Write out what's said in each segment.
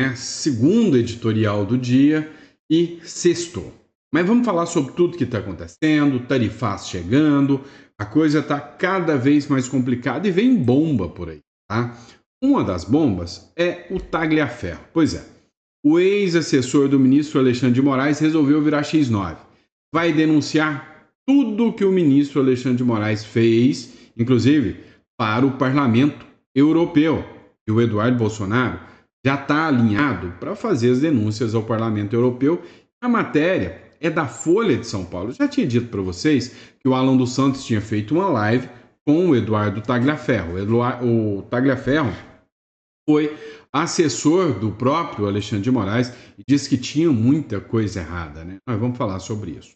né? Segundo editorial do dia e sexto. Mas vamos falar sobre tudo que está acontecendo, tarifas chegando, a coisa está cada vez mais complicada e vem bomba por aí, tá? Uma das bombas é o Tagliaferro. Pois é, o ex-assessor do ministro Alexandre de Moraes resolveu virar X9. Vai denunciar tudo que o ministro Alexandre de Moraes fez, inclusive para o Parlamento Europeu. E o Eduardo Bolsonaro já está alinhado para fazer as denúncias ao Parlamento Europeu. A matéria é da Folha de São Paulo. Eu já tinha dito para vocês que o Alan dos Santos tinha feito uma live com o Eduardo Tagliaferro. O Tagliaferro foi assessor do próprio Alexandre de Moraes e disse que tinha muita coisa errada, né? Nós vamos falar sobre isso.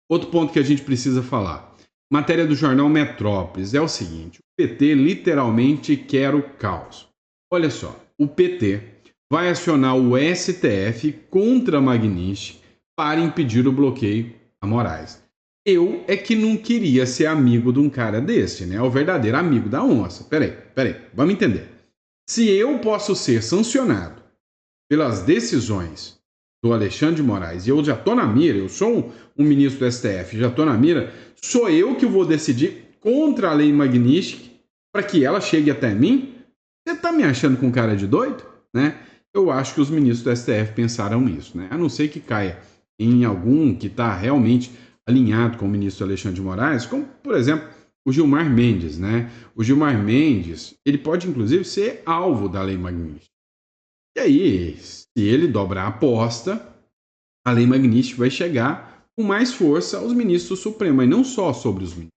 Outro ponto que a gente precisa falar. Matéria do jornal Metrópolis é o seguinte: o PT literalmente quer o caos. Olha só, o PT vai acionar o STF contra a Magnitsky para impedir o bloqueio a Moraes. Eu é que não queria ser amigo de um cara desse, né? O verdadeiro amigo da onça. Peraí, vamos entender. Se eu posso ser sancionado pelas decisões do Alexandre de Moraes, e eu já estou na mira, eu sou um ministro do STF, já estou na mira, sou eu que vou decidir contra a lei Magnitsky para que ela chegue até mim? Você está me achando com cara de doido? Né? Eu acho que os ministros do STF pensaram isso, né? A não ser que caia em algum que está realmente alinhado com o ministro Alexandre de Moraes, como, por exemplo, o Gilmar Mendes, né? O Gilmar Mendes, ele pode, inclusive, ser alvo da lei Magnitsky. E aí, se ele dobrar a aposta, a lei Magnitsky vai chegar com mais força aos ministros do Supremo, mas não só sobre os ministros,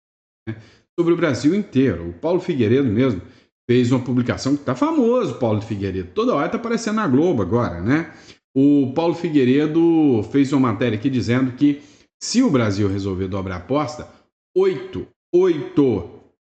né? Sobre o Brasil inteiro. O Paulo Figueiredo mesmo fez uma publicação que está famoso, Paulo Figueiredo. Toda hora está aparecendo na Globo agora, né? O Paulo Figueiredo fez uma matéria aqui dizendo que se o Brasil resolver dobrar a aposta, oito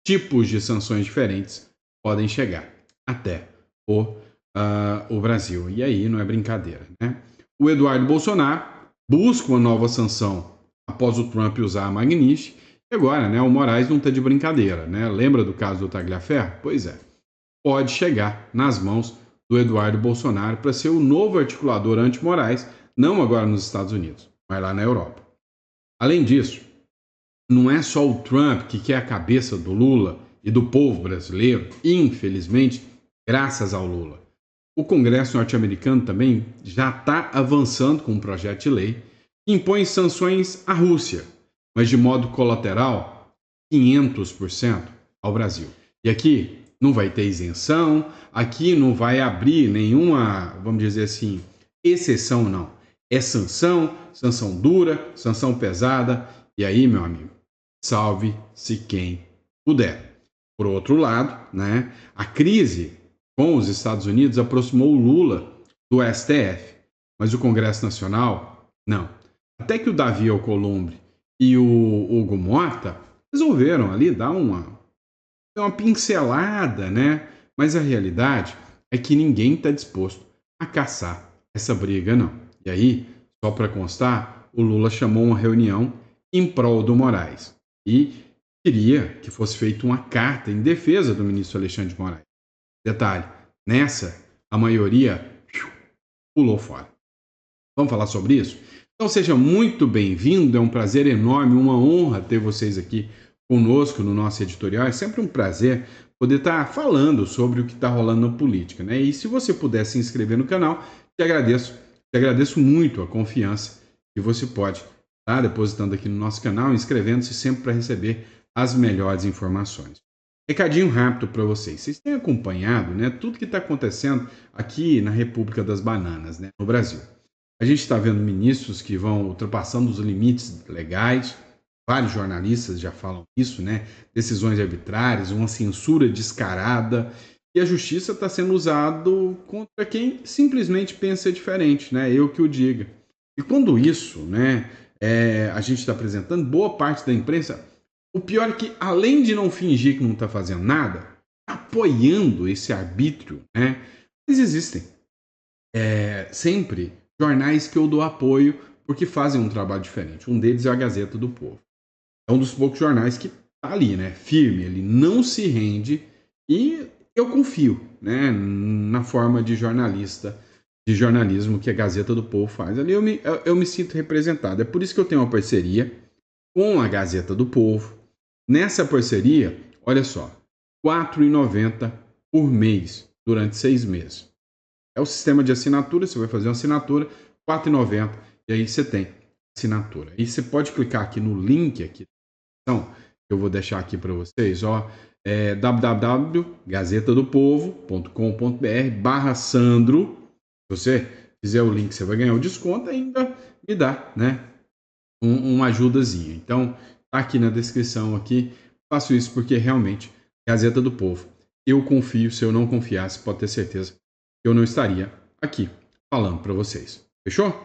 tipos de sanções diferentes podem chegar até o Brasil. E aí não é brincadeira, né? O Eduardo Bolsonaro busca uma nova sanção após o Trump usar a Magnitsky. E agora, né, o Moraes não está de brincadeira, né? Lembra do caso do Tagliaferro? Pois é. Pode chegar nas mãos do Eduardo Bolsonaro para ser o novo articulador anti-Moraes, não agora nos Estados Unidos, mas lá na Europa. Além disso, não é só o Trump que quer a cabeça do Lula e do povo brasileiro, infelizmente, graças ao Lula. O Congresso norte-americano também já está avançando com um projeto de lei que impõe sanções à Rússia, mas de modo colateral, 500% ao Brasil. E aqui não vai ter isenção, aqui não vai abrir nenhuma, vamos dizer assim, exceção, não. É sanção, sanção dura, sanção pesada, e aí, meu amigo, salve-se quem puder. Por outro lado, né, a crise com os Estados Unidos aproximou o Lula do STF, mas o Congresso Nacional, não. Até que o Davi Alcolumbre e o Hugo Mota resolveram ali dar uma pincelada, né? Mas a realidade é que ninguém está disposto a caçar essa briga, não. E aí, só para constar, o Lula chamou uma reunião em prol do Moraes e queria que fosse feita uma carta em defesa do ministro Alexandre de Moraes. Detalhe, nessa, a maioria pulou fora. Vamos falar sobre isso? Então seja muito bem-vindo, é um prazer enorme, uma honra ter vocês aqui conosco no nosso editorial. É sempre um prazer poder estar falando sobre o que está rolando na política, né? E se você puder se inscrever no canal, te agradeço muito a confiança que você pode estar depositando aqui no nosso canal, inscrevendo-se sempre para receber as melhores informações. Recadinho rápido para vocês. Vocês têm acompanhado, né, tudo que está acontecendo aqui na República das Bananas, né, no Brasil. A gente está vendo ministros que vão ultrapassando os limites legais. Vários jornalistas já falam isso, né? Decisões arbitrárias, uma censura descarada. E a justiça está sendo usada contra quem simplesmente pensa diferente, né? Eu que o diga. E quando isso, né, a gente está apresentando, boa parte da imprensa, o pior é que, além de não fingir que não está fazendo nada, apoiando esse arbítrio, né? Mas existem sempre jornais que eu dou apoio porque fazem um trabalho diferente. Um deles é a Gazeta do Povo. É um dos poucos jornais que está ali, né? Firme, ele não se rende e eu confio, né, na forma de jornalista de jornalismo que a Gazeta do Povo faz. Ali eu me sinto representado. É por isso que eu tenho uma parceria com a Gazeta do Povo. Nessa parceria, olha só, R$ 4,90 por mês durante 6 meses. É o sistema de assinatura, você vai fazer uma assinatura, R$ 4,90, e aí você tem assinatura. E você pode clicar aqui no link aqui, então, que eu vou deixar aqui para vocês, ó, www.gazetadopovo.com.br/Sandro. Se você fizer o link, você vai ganhar o desconto, ainda me dá, né, uma ajudazinha. Então, tá aqui na descrição aqui. Faço isso porque realmente, Gazeta do Povo, eu confio. Se eu não confiasse, pode ter certeza que eu não estaria aqui falando para vocês. Fechou?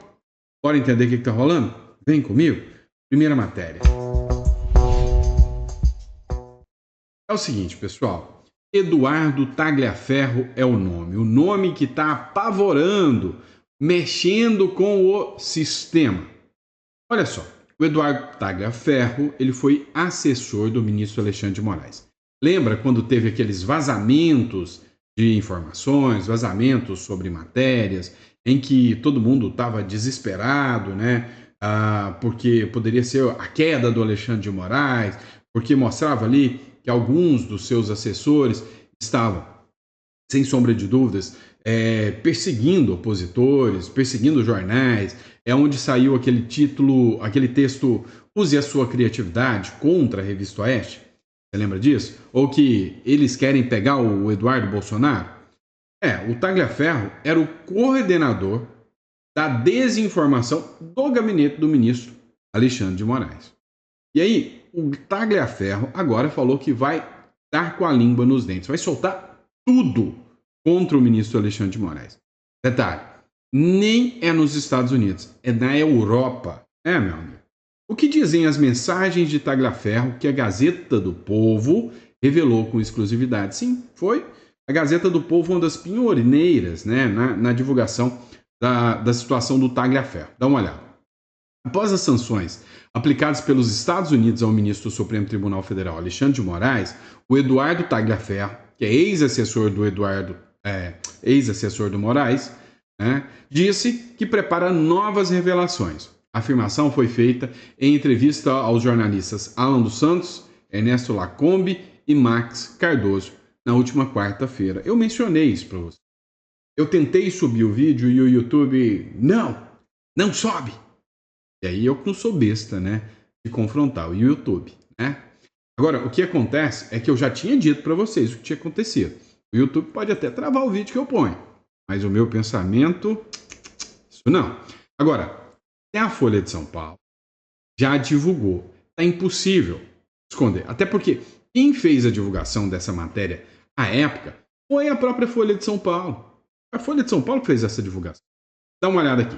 Bora entender o que tá rolando? Vem comigo. Primeira matéria. É o seguinte, pessoal. Eduardo Tagliaferro é o nome que está apavorando, mexendo com o sistema. Olha só, o Eduardo Tagliaferro, ele foi assessor do ministro Alexandre de Moraes. Lembra quando teve aqueles vazamentos de informações, vazamentos sobre matérias, em que todo mundo estava desesperado, né? Porque poderia ser a queda do Alexandre de Moraes, porque mostrava ali que alguns dos seus assessores estavam, sem sombra de dúvidas, perseguindo opositores, perseguindo jornais. É onde saiu aquele título, aquele texto, Use a Sua Criatividade, contra a Revista Oeste. Você lembra disso? Ou que eles querem pegar o Eduardo Bolsonaro? O Tagliaferro era o coordenador da desinformação do gabinete do ministro Alexandre de Moraes. E aí, o Tagliaferro agora falou que vai dar com a língua nos dentes, vai soltar tudo contra o ministro Alexandre de Moraes. Detalhe, nem é nos Estados Unidos, é na Europa. Meu amigo. O que dizem as mensagens de Tagliaferro que a Gazeta do Povo revelou com exclusividade? Sim, foi a Gazeta do Povo uma das pioneiras, né, na divulgação da situação do Tagliaferro. Dá uma olhada. Após as sanções aplicadas pelos Estados Unidos ao ministro do Supremo Tribunal Federal, Alexandre de Moraes, o Eduardo Tagliaferro, que é ex-assessor do Moraes, né, disse que prepara novas revelações. A afirmação foi feita em entrevista aos jornalistas Alan dos Santos, Ernesto Lacombe e Max Cardoso na última quarta-feira. Eu mencionei isso para você. Eu tentei subir o vídeo e o YouTube, não sobe. E aí eu que não sou besta, né, de confrontar o YouTube, né? Agora, o que acontece é que eu já tinha dito para vocês o que tinha acontecido. O YouTube pode até travar o vídeo que eu ponho, mas o meu pensamento, isso não. Agora, até a Folha de São Paulo já divulgou. Tá impossível esconder. Até porque quem fez a divulgação dessa matéria à época foi a própria Folha de São Paulo. A Folha de São Paulo fez essa divulgação. Dá uma olhada aqui.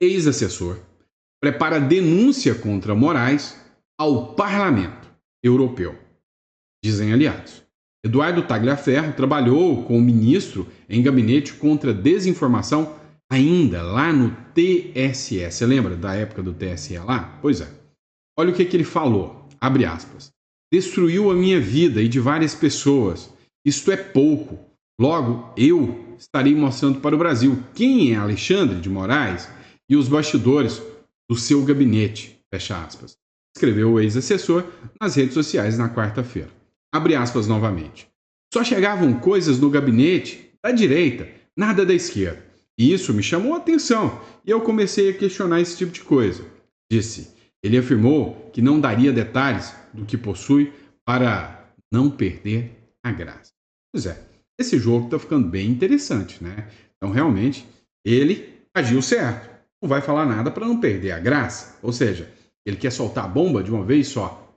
Ex-assessor prepara denúncia contra Moraes ao Parlamento Europeu, dizem aliados. Eduardo Tagliaferro trabalhou com o ministro em gabinete contra desinformação ainda lá no TSE. Você lembra da época do TSE lá? Pois é. Olha o que ele falou, abre aspas. Destruiu a minha vida e de várias pessoas. Isto é pouco. Logo, eu estarei mostrando para o Brasil quem é Alexandre de Moraes e os bastidores do seu gabinete, fecha aspas. Escreveu o ex-assessor nas redes sociais na quarta-feira. Abre aspas novamente. Só chegavam coisas no gabinete da direita, nada da esquerda. E isso me chamou a atenção e eu comecei a questionar esse tipo de coisa. Disse. Ele afirmou que não daria detalhes do que possui para não perder a graça. Pois é, esse jogo está ficando bem interessante, né? Então, realmente, ele agiu certo. Não vai falar nada para não perder a graça. Ou seja, ele quer soltar a bomba de uma vez só.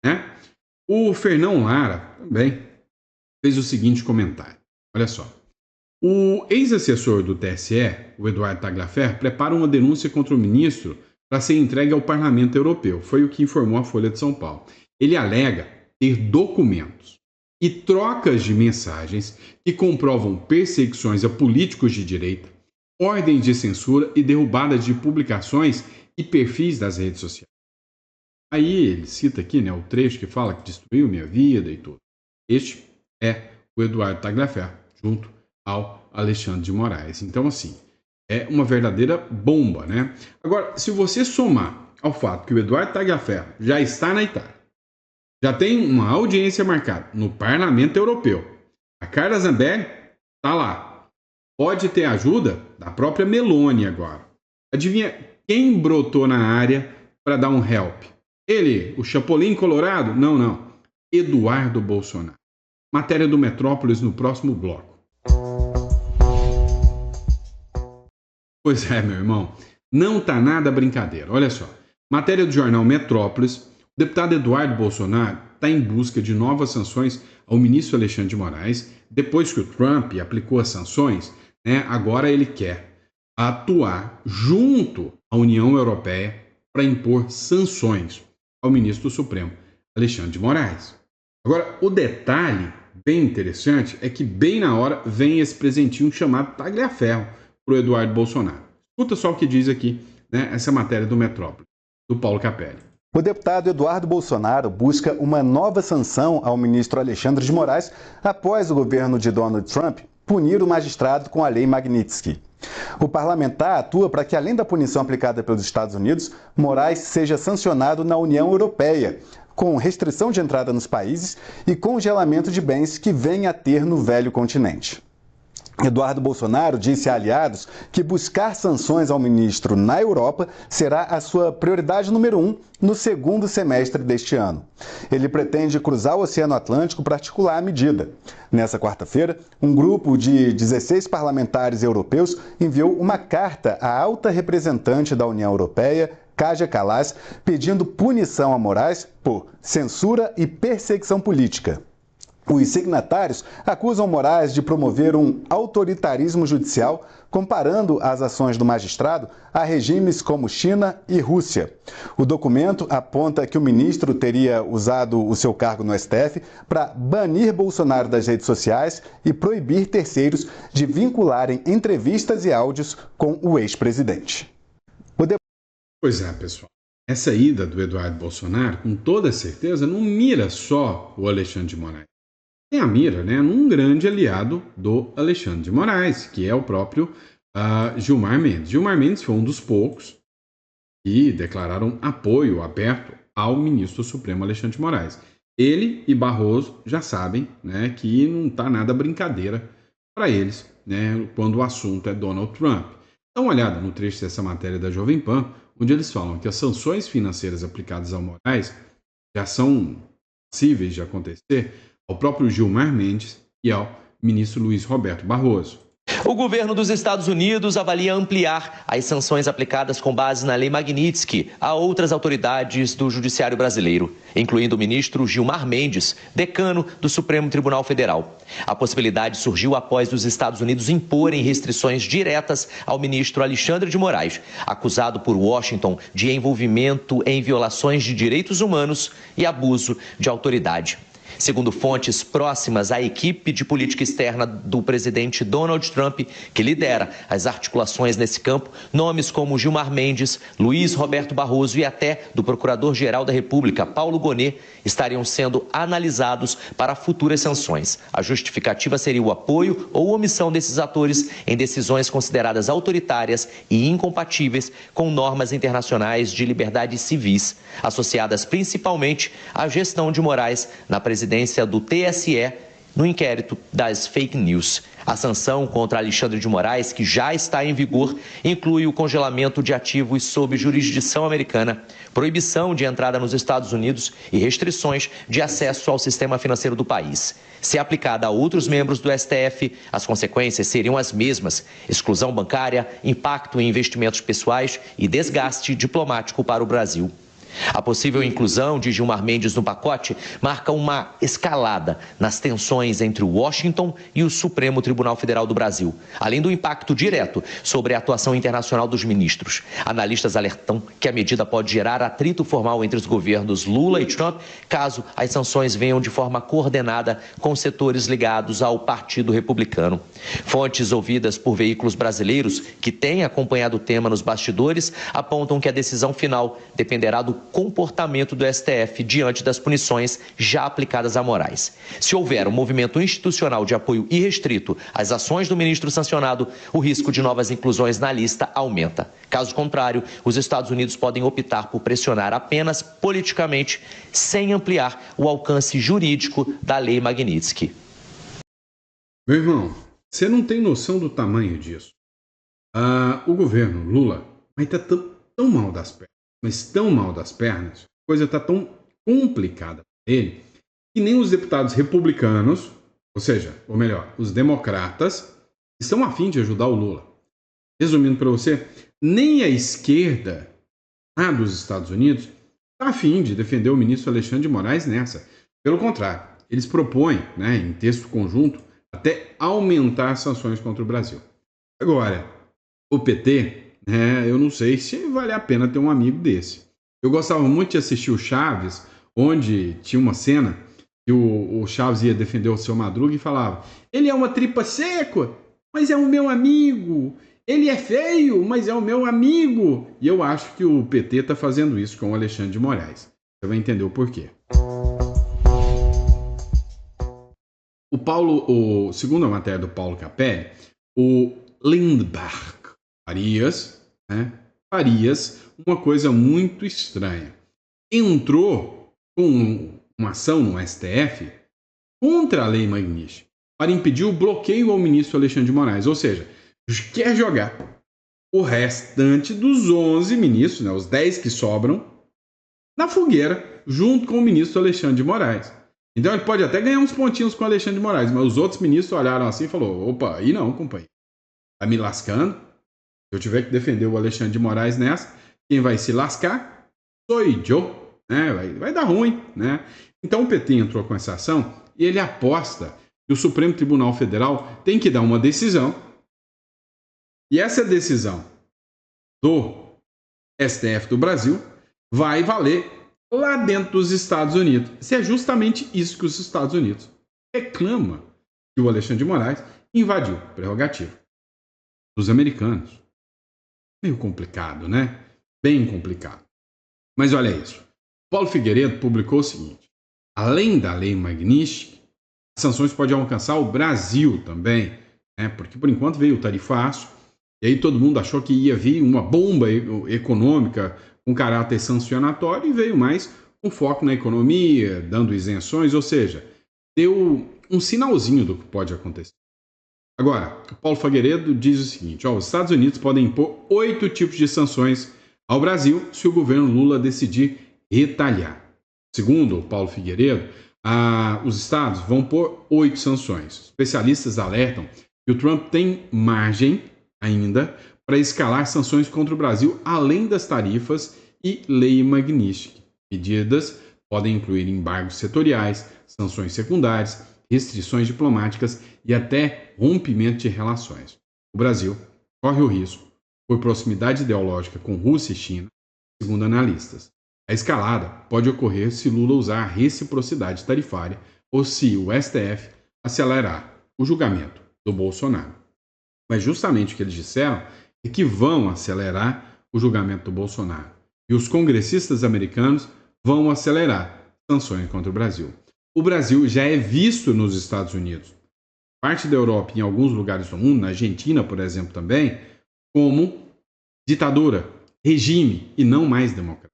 Né? O Fernão Lara também fez o seguinte comentário. Olha só. O ex-assessor do TSE, o Eduardo Tagliaferro, prepara uma denúncia contra o ministro para ser entregue ao Parlamento Europeu. Foi o que informou a Folha de São Paulo. Ele alega ter documentos e trocas de mensagens que comprovam perseguições a políticos de direita, ordens de censura e derrubadas de publicações e perfis das redes sociais. Aí ele cita aqui, né, o trecho que fala que destruiu minha vida e tudo. Este é o Eduardo Tagliaferro, junto ao Alexandre de Moraes. Então, assim, é uma verdadeira bomba, né? Agora, se você somar ao fato que o Eduardo Tagliaferro já está na Itália, já tem uma audiência marcada no Parlamento Europeu, a Carla Zambelli está lá, pode ter ajuda da própria Meloni agora. Adivinha quem brotou na área para dar um help? Ele, o Chapolin Colorado? Não. Eduardo Bolsonaro. Matéria do Metrópolis no próximo bloco. Pois é, meu irmão, não tá nada brincadeira. Olha só, matéria do jornal Metrópolis, o deputado Eduardo Bolsonaro está em busca de novas sanções ao ministro Alexandre de Moraes. Depois que o Trump aplicou as sanções, né, agora ele quer atuar junto à União Europeia para impor sanções ao ministro do Supremo, Alexandre de Moraes. Agora, o detalhe bem interessante é que bem na hora vem esse presentinho chamado Tagliaferro para o Eduardo Bolsonaro. Escuta só o que diz aqui, né, essa matéria do Metrópole, do Paulo Capelli. O deputado Eduardo Bolsonaro busca uma nova sanção ao ministro Alexandre de Moraes após o governo de Donald Trump punir o magistrado com a Lei Magnitsky. O parlamentar atua para que, além da punição aplicada pelos Estados Unidos, Moraes seja sancionado na União Europeia, com restrição de entrada nos países e congelamento de bens que venha a ter no velho continente. Eduardo Bolsonaro disse a aliados que buscar sanções ao ministro na Europa será a sua prioridade número 1 no segundo semestre deste ano. Ele pretende cruzar o Oceano Atlântico para articular a medida. Nessa quarta-feira, um grupo de 16 parlamentares europeus enviou uma carta à alta representante da União Europeia, Kaja Kallas, pedindo punição a Moraes por censura e perseguição política. Os signatários acusam Moraes de promover um autoritarismo judicial, comparando as ações do magistrado a regimes como China e Rússia. O documento aponta que o ministro teria usado o seu cargo no STF para banir Bolsonaro das redes sociais e proibir terceiros de vincularem entrevistas e áudios com o ex-presidente. Pois é, pessoal. Essa ida do Eduardo Bolsonaro, com toda certeza, não mira só o Alexandre de Moraes. Tem a mira, né, num grande aliado do Alexandre de Moraes, que é o próprio Gilmar Mendes. Gilmar Mendes foi um dos poucos que declararam apoio aberto ao ministro do Supremo Alexandre de Moraes. Ele e Barroso já sabem, né, que não está nada brincadeira para eles, né, quando o assunto é Donald Trump. Dá uma olhada no trecho dessa matéria da Jovem Pan, onde eles falam que as sanções financeiras aplicadas ao Moraes já são possíveis de acontecer ao próprio Gilmar Mendes e ao ministro Luiz Roberto Barroso. O governo dos Estados Unidos avalia ampliar as sanções aplicadas com base na Lei Magnitsky a outras autoridades do Judiciário brasileiro, incluindo o ministro Gilmar Mendes, decano do Supremo Tribunal Federal. A possibilidade surgiu após os Estados Unidos imporem restrições diretas ao ministro Alexandre de Moraes, acusado por Washington de envolvimento em violações de direitos humanos e abuso de autoridade. Segundo fontes próximas à equipe de política externa do presidente Donald Trump, que lidera as articulações nesse campo, nomes como Gilmar Mendes, Luiz Roberto Barroso e até do Procurador-Geral da República, Paulo Gonet, estariam sendo analisados para futuras sanções. A justificativa seria o apoio ou omissão desses atores em decisões consideradas autoritárias e incompatíveis com normas internacionais de liberdades civis, associadas principalmente à gestão de Moraes na presidência do TSE no inquérito das fake news. A sanção contra Alexandre de Moraes, que já está em vigor, inclui o congelamento de ativos sob jurisdição americana, proibição de entrada nos Estados Unidos e restrições de acesso ao sistema financeiro do país. Se aplicada a outros membros do STF, as consequências seriam as mesmas: exclusão bancária, impacto em investimentos pessoais e desgaste diplomático para o Brasil. A possível inclusão de Gilmar Mendes no pacote marca uma escalada nas tensões entre Washington e o Supremo Tribunal Federal do Brasil, além do impacto direto sobre a atuação internacional dos ministros. Analistas alertam que a medida pode gerar atrito formal entre os governos Lula e Trump, caso as sanções venham de forma coordenada com setores ligados ao Partido Republicano. Fontes ouvidas por veículos brasileiros que têm acompanhado o tema nos bastidores apontam que a decisão final dependerá do comportamento do STF diante das punições já aplicadas a Moraes. Se houver um movimento institucional de apoio irrestrito às ações do ministro sancionado, o risco de novas inclusões na lista aumenta. Caso contrário, os Estados Unidos podem optar por pressionar apenas politicamente, sem ampliar o alcance jurídico da Lei Magnitsky. Meu irmão, você não tem noção do tamanho disso. O governo Lula vai estar tão mal das pernas, mas tão mal das pernas, a coisa está tão complicada para ele, que nem os deputados republicanos, ou seja, ou melhor, os democratas, estão a fim de ajudar o Lula. Resumindo para você, nem a esquerda dos Estados Unidos está a fim de defender o ministro Alexandre de Moraes nessa. Pelo contrário, eles propõem, em texto conjunto, até aumentar as sanções contra o Brasil. Agora, o PT, eu não sei se vale a pena ter um amigo desse. Eu gostava muito de assistir o Chaves, onde tinha uma cena que o Chaves ia defender o Seu Madruga e falava: ele é uma tripa seca, mas é o meu amigo. Ele é feio, mas é o meu amigo. E eu acho que o PT está fazendo isso com o Alexandre de Moraes. Você vai entender o porquê. Segundo a matéria do Paulo Capelli, o Lindbergh Farias, uma coisa muito estranha. Entrou com uma ação no STF contra a Lei Magnitsky para impedir o bloqueio ao ministro Alexandre de Moraes. Ou seja, quer jogar o restante dos 11 ministros, os 10 que sobram, na fogueira, junto com o ministro Alexandre de Moraes. Então ele pode até ganhar uns pontinhos com o Alexandre de Moraes, mas os outros ministros olharam assim e falaram: opa, aí não, companheiro. Tá me lascando? Se eu tiver que defender o Alexandre de Moraes nessa, quem vai se lascar sou eu. Vai dar ruim. Então o PT entrou com essa ação e ele aposta que o Supremo Tribunal Federal tem que dar uma decisão. E essa decisão do STF do Brasil vai valer lá dentro dos Estados Unidos. Se é justamente isso que os Estados Unidos reclamam, que o Alexandre de Moraes invadiu a prerrogativa dos americanos. Meio complicado, Bem complicado. Mas olha isso. Paulo Figueiredo publicou o seguinte: além da Lei Magnitsky, as sanções podem alcançar o Brasil também, porque por enquanto veio o tarifaço, e aí todo mundo achou que ia vir uma bomba econômica com caráter sancionatório e veio mais um foco na economia, dando isenções, ou seja, deu um sinalzinho do que pode acontecer. Agora, o Paulo Figueiredo diz o seguinte: os Estados Unidos podem impor 8 tipos de sanções ao Brasil se o governo Lula decidir retaliar. Segundo o Paulo Figueiredo, os estados vão pôr 8 sanções. Especialistas alertam que o Trump tem margem ainda para escalar sanções contra o Brasil além das tarifas e Lei Magnitsky. Medidas podem incluir embargos setoriais, sanções secundárias, restrições diplomáticas e até rompimento de relações. O Brasil corre o risco, por proximidade ideológica com Rússia e China, segundo analistas. A escalada pode ocorrer se Lula usar a reciprocidade tarifária ou se o STF acelerar o julgamento do Bolsonaro. Mas justamente o que eles disseram é que vão acelerar o julgamento do Bolsonaro. E os congressistas americanos vão acelerar sanções contra o Brasil. O Brasil já é visto nos Estados Unidos, parte da Europa e em alguns lugares do mundo, na Argentina, por exemplo, também, como ditadura, regime e não mais democracia.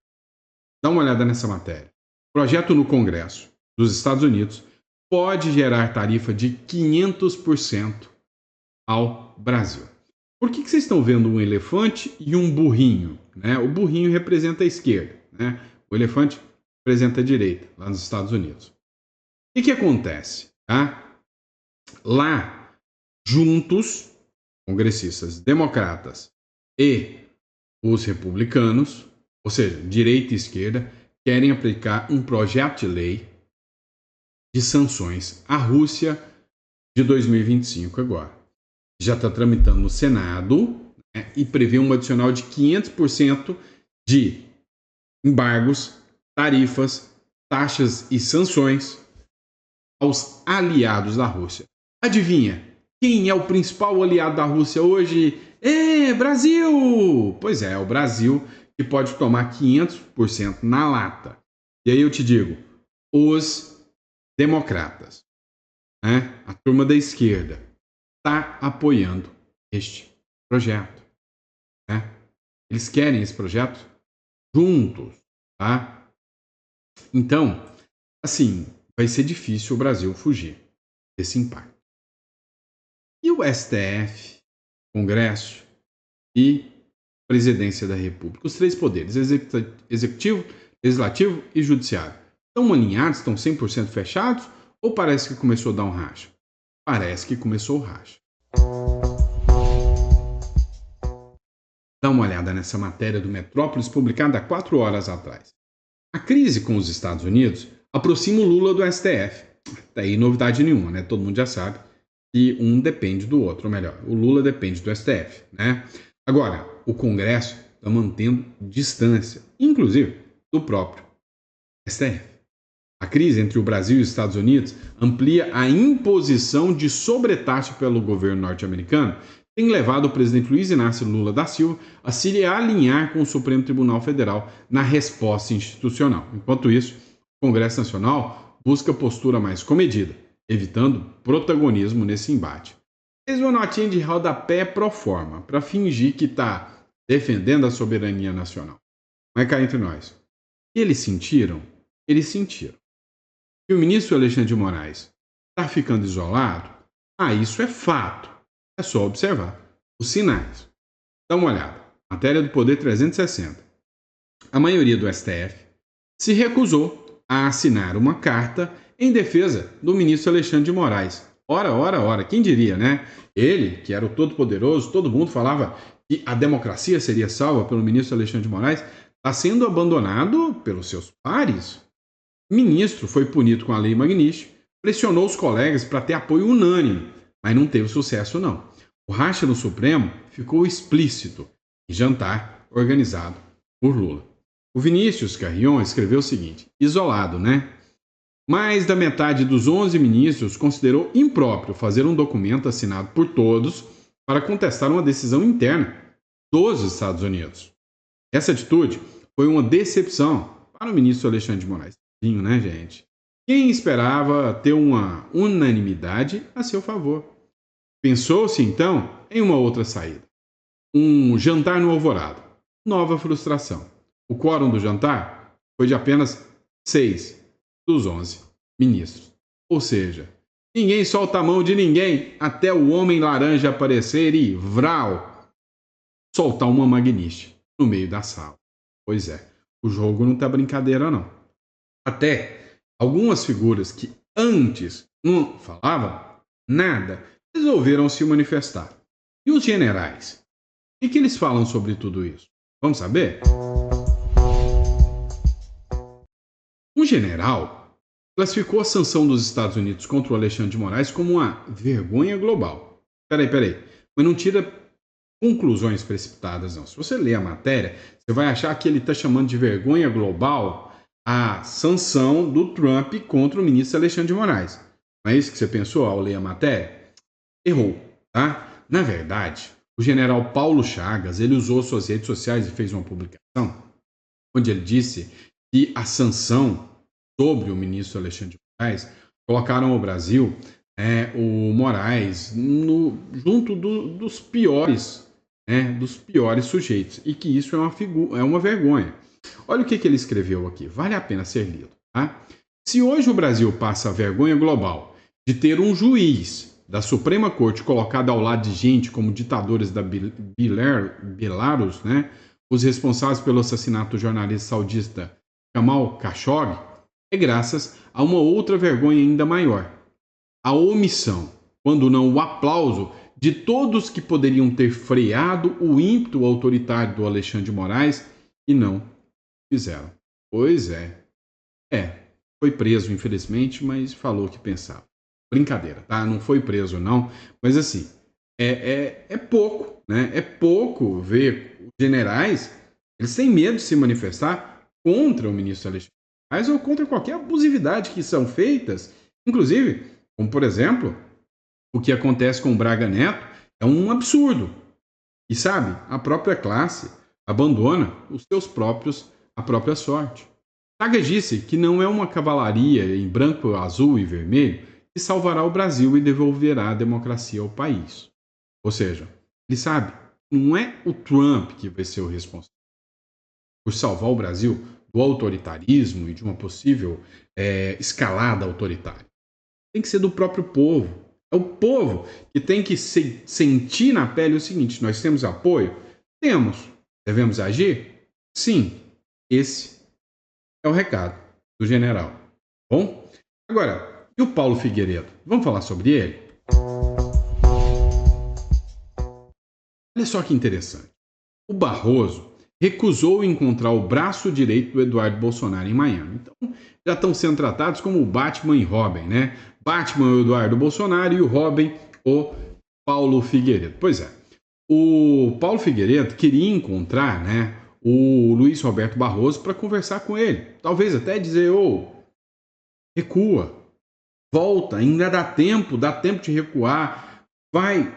Dá uma olhada nessa matéria. O projeto no Congresso dos Estados Unidos pode gerar tarifa de 500% ao Brasil. Por que vocês estão vendo um elefante e um burrinho? O burrinho representa a esquerda, o elefante representa a direita, lá nos Estados Unidos. O que acontece? Lá, juntos, congressistas democratas e os republicanos, ou seja, direita e esquerda, querem aplicar um projeto de lei de sanções à Rússia de 2025 agora. Já está tramitando no Senado e prevê um adicional de 500% de embargos, tarifas, taxas e sanções aos aliados da Rússia. Adivinha? Quem é o principal aliado da Rússia hoje? Brasil! Pois é o Brasil que pode tomar 500% na lata. E aí eu te digo, os democratas, né, a turma da esquerda, está apoiando este projeto. Né? Eles querem esse projeto juntos. Tá? Então, assim, vai ser difícil o Brasil fugir desse impacto. E o STF, Congresso e Presidência da República, os três poderes, executivo, legislativo e judiciário, estão alinhados, estão 100% fechados ou parece que começou a dar um racha? Parece que começou o racha. Dá uma olhada nessa matéria do Metrópolis publicada há 4 horas atrás. A crise com os Estados Unidos aproxima o Lula do STF. Daí novidade nenhuma, né? Todo mundo já sabe que um depende do outro, ou melhor, o Lula depende do STF, né? Agora, o Congresso está mantendo distância, inclusive do próprio STF. A crise entre o Brasil e os Estados Unidos amplia a imposição de sobretaxa pelo governo norte-americano, tem levado o presidente Luiz Inácio Lula da Silva a se alinhar com o Supremo Tribunal Federal na resposta institucional. Enquanto isso, o Congresso Nacional busca postura mais comedida, evitando protagonismo nesse embate. Fez uma notinha de rodapé pro forma, para fingir que está defendendo a soberania nacional. Mas cá entre nós, e eles sentiram? Eles sentiram. E o ministro Alexandre de Moraes está ficando isolado? Isso é fato. É só observar os sinais. Dá uma olhada. Matéria do Poder 360. A maioria do STF se recusou a assinar uma carta em defesa do ministro Alexandre de Moraes. Ora. Quem diria, né? Ele, que era o todo-poderoso, todo mundo falava que a democracia seria salva pelo ministro Alexandre de Moraes, está sendo abandonado pelos seus pares. O ministro foi punido com a Lei Magnitsky, pressionou os colegas para ter apoio unânime, mas não teve sucesso não. O racha no Supremo ficou explícito em jantar organizado por Lula. O Vinícius Carrion escreveu o seguinte, isolado, né? Mais da metade dos 11 ministros considerou impróprio fazer um documento assinado por todos para contestar uma decisão interna dos Estados Unidos. Essa atitude foi uma decepção para o ministro Alexandre de Moraes. Né, gente? Quem esperava ter uma unanimidade a seu favor? Pensou-se, então, em uma outra saída. Um jantar no Alvorada. Nova frustração. O quórum do jantar foi de apenas 6 dos 11 ministros. Ou seja, ninguém solta a mão de ninguém até o homem laranja aparecer e, vral, soltar uma Magnitsky no meio da sala. Pois é, o jogo não tá brincadeira, não. Até algumas figuras que antes não falavam nada resolveram se manifestar. E os generais? O que eles falam sobre tudo isso? Vamos saber? Um general classificou a sanção dos Estados Unidos contra o Alexandre de Moraes como uma vergonha global. Peraí. Mas não tira conclusões precipitadas, não. Se você ler a matéria, você vai achar que ele está chamando de vergonha global a sanção do Trump contra o ministro Alexandre de Moraes. Não é isso que você pensou ao ler a matéria? Errou, tá? Na verdade, o general Paulo Chagas, ele usou suas redes sociais e fez uma publicação onde ele disse que a sanção sobre o ministro Alexandre de Moraes colocaram o Brasil, o Moraes, junto dos piores sujeitos, e que isso é uma vergonha. Olha o que ele escreveu aqui, vale a pena ser lido. Tá? Se hoje o Brasil passa a vergonha global de ter um juiz da Suprema Corte colocado ao lado de gente como ditadores da Belarus, né, os responsáveis pelo assassinato do jornalista saudita Jamal Khashoggi, é graças a uma outra vergonha ainda maior. A omissão, quando não o aplauso, de todos que poderiam ter freado o ímpeto autoritário do Alexandre de Moraes e não fizeram. Pois é. Foi preso, infelizmente, mas falou o que pensava. Brincadeira, tá? Não foi preso, não. Mas assim, é pouco, né? É pouco ver os generais, eles têm medo de se manifestar contra o ministro Alexandre de Moraes ou contra qualquer abusividade que são feitas. Inclusive, como por exemplo, o que acontece com o Braga Neto é um absurdo. E sabe, a própria classe, abandona a própria sorte. Saga disse que não é uma cavalaria em branco, azul e vermelho que salvará o Brasil e devolverá a democracia ao país. Ou seja, ele sabe, não é o Trump que vai ser o responsável por salvar o Brasil do autoritarismo e de uma possível escalada autoritária. Tem que ser do próprio povo. É o povo que tem que sentir na pele o seguinte: nós temos apoio? Temos. Devemos agir? Sim. Esse é o recado do general. Bom? Agora, e o Paulo Figueiredo? Vamos falar sobre ele? Olha só que interessante. O Barroso recusou encontrar o braço direito do Eduardo Bolsonaro em Miami. Então, já estão sendo tratados como o Batman e Robin, né? Batman, o Eduardo Bolsonaro, e o Robin, o Paulo Figueiredo. Pois é, o Paulo Figueiredo queria encontrar, né, o Luiz Roberto Barroso para conversar com ele. Talvez até dizer, recua, volta, ainda dá tempo de recuar, vai,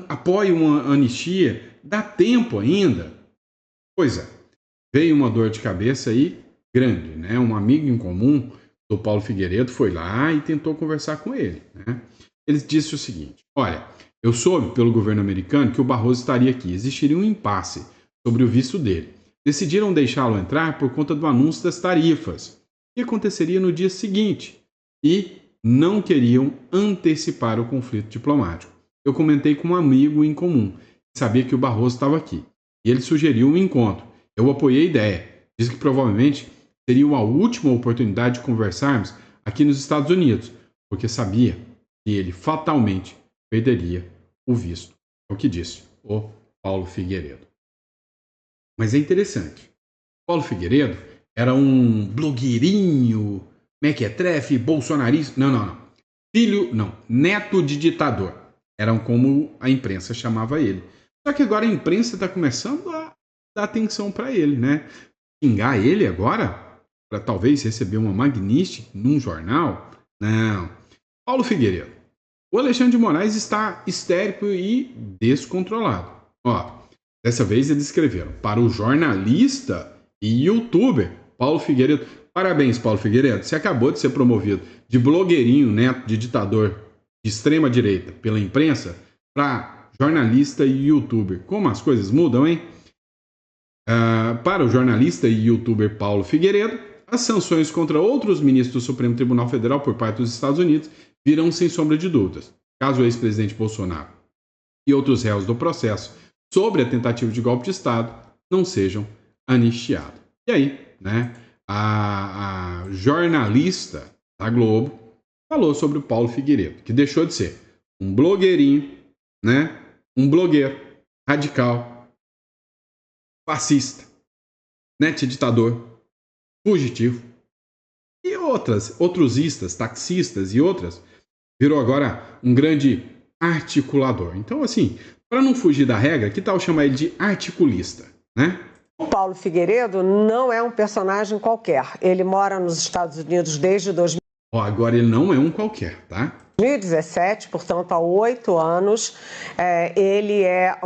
apoie uma anistia, dá tempo ainda. Pois é, veio uma dor de cabeça aí grande, né? Um amigo em comum do Paulo Figueiredo foi lá e tentou conversar com ele, né? Ele disse o seguinte: olha, eu soube pelo governo americano que o Barroso estaria aqui, existiria um impasse sobre o visto dele. Decidiram deixá-lo entrar por conta do anúncio das tarifas, que aconteceria no dia seguinte, e não queriam antecipar o conflito diplomático. Eu comentei com um amigo em comum, sabia que o Barroso estava aqui. E ele sugeriu um encontro. Eu apoiei a ideia. Disse que provavelmente seria a última oportunidade de conversarmos aqui nos Estados Unidos, porque sabia que ele fatalmente perderia o visto. É o que disse o Paulo Figueiredo. Mas é interessante. Paulo Figueiredo era um blogueirinho, mequetrefe, bolsonarista. Não. Neto de ditador. Eram como a imprensa chamava ele. Só que agora a imprensa está começando a dar atenção para ele, né? Xingar ele agora, para talvez receber uma Magnitsky num jornal? Não. Paulo Figueiredo. O Alexandre de Moraes está histérico e descontrolado. Dessa vez eles escreveram: para o jornalista e youtuber Paulo Figueiredo. Parabéns, Paulo Figueiredo. Você acabou de ser promovido de blogueirinho, neto de ditador de extrema direita pela imprensa para jornalista e youtuber. Como as coisas mudam, hein? Para o jornalista e youtuber Paulo Figueiredo, as sanções contra outros ministros do Supremo Tribunal Federal por parte dos Estados Unidos virão sem sombra de dúvidas, caso o ex-presidente Bolsonaro e outros réus do processo sobre a tentativa de golpe de Estado não sejam anistiados. E aí, né, a jornalista da Globo falou sobre o Paulo Figueiredo, que deixou de ser um blogueirinho, né, um blogueiro radical, fascista, ditador, fugitivo, e outros istas, taxistas e outras, virou agora um grande articulador. Então, assim, para não fugir da regra, que tal chamar ele de articulista, né? O Paulo Figueiredo não é um personagem qualquer. Ele mora nos Estados Unidos desde 2017. Agora ele não é um qualquer, tá? 2017, portanto, há 8 anos, ele é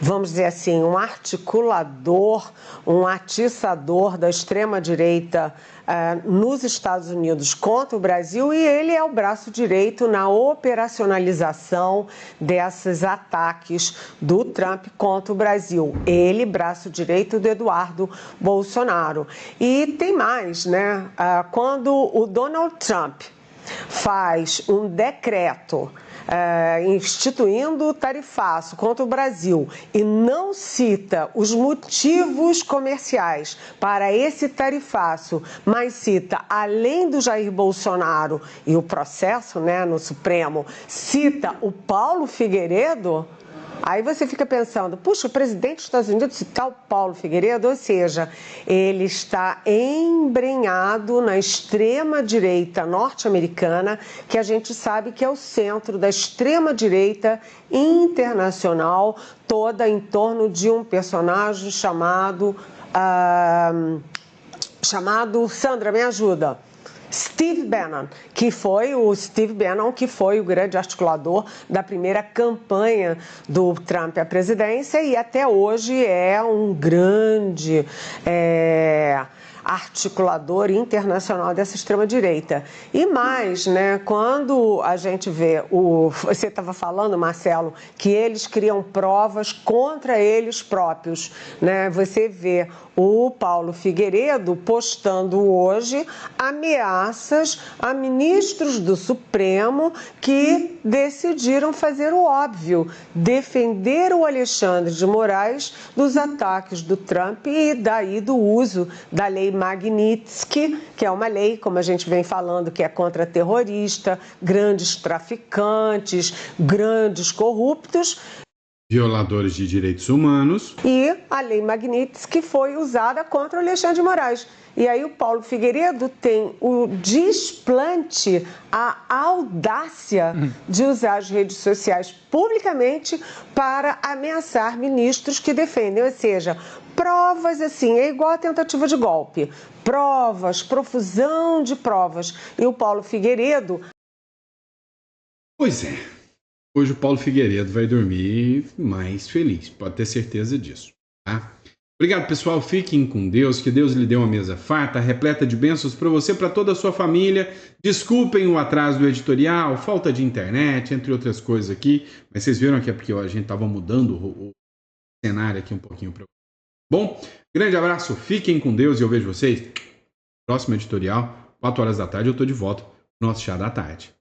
vamos dizer assim, um articulador, um atiçador da extrema-direita nos Estados Unidos contra o Brasil, e ele é o braço direito na operacionalização desses ataques do Trump contra o Brasil. Ele, braço direito do Eduardo Bolsonaro. E tem mais, né? Quando o Donald Trump faz um decreto instituindo o tarifaço contra o Brasil e não cita os motivos comerciais para esse tarifaço, mas cita, além do Jair Bolsonaro e o processo, né, no Supremo, cita o Paulo Figueiredo, aí você fica pensando, puxa, o presidente dos Estados Unidos citar o Paulo Figueiredo, ou seja, ele está embrenhado na extrema-direita norte-americana, que a gente sabe que é o centro da extrema-direita internacional, toda em torno de um personagem chamado Sandra, me ajuda. Steve Bannon, que foi o grande articulador da primeira campanha do Trump à presidência e até hoje é um grande articulador internacional dessa extrema-direita. E mais, né, quando a gente vê, você estava falando, Marcelo, que eles criam provas contra eles próprios, né? Você vê o Paulo Figueiredo postando hoje ameaças a ministros do Supremo que decidiram fazer o óbvio, defender o Alexandre de Moraes dos ataques do Trump e daí do uso da lei Magnitsky, que é uma lei, como a gente vem falando, que é contra terrorista, grandes traficantes, grandes corruptos. Violadores de direitos humanos. E a lei Magnitsky foi usada contra o Alexandre de Moraes. E aí o Paulo Figueiredo tem o desplante, a audácia de usar as redes sociais publicamente para ameaçar ministros que defendem, ou seja, provas assim, é igual a tentativa de golpe. Provas, profusão de provas. E o Paulo Figueiredo... Pois é. Hoje o Paulo Figueiredo vai dormir mais feliz, pode ter certeza disso, tá? Obrigado, pessoal. Fiquem com Deus, que Deus lhe dê uma mesa farta, repleta de bênçãos para você, para toda a sua família. Desculpem o atraso do editorial, falta de internet, entre outras coisas aqui, mas vocês viram que é porque a gente estava mudando o cenário aqui um pouquinho. Bom, grande abraço, fiquem com Deus e eu vejo vocês no próximo editorial, 4 horas da tarde, eu estou de volta no nosso Chá da Tarde.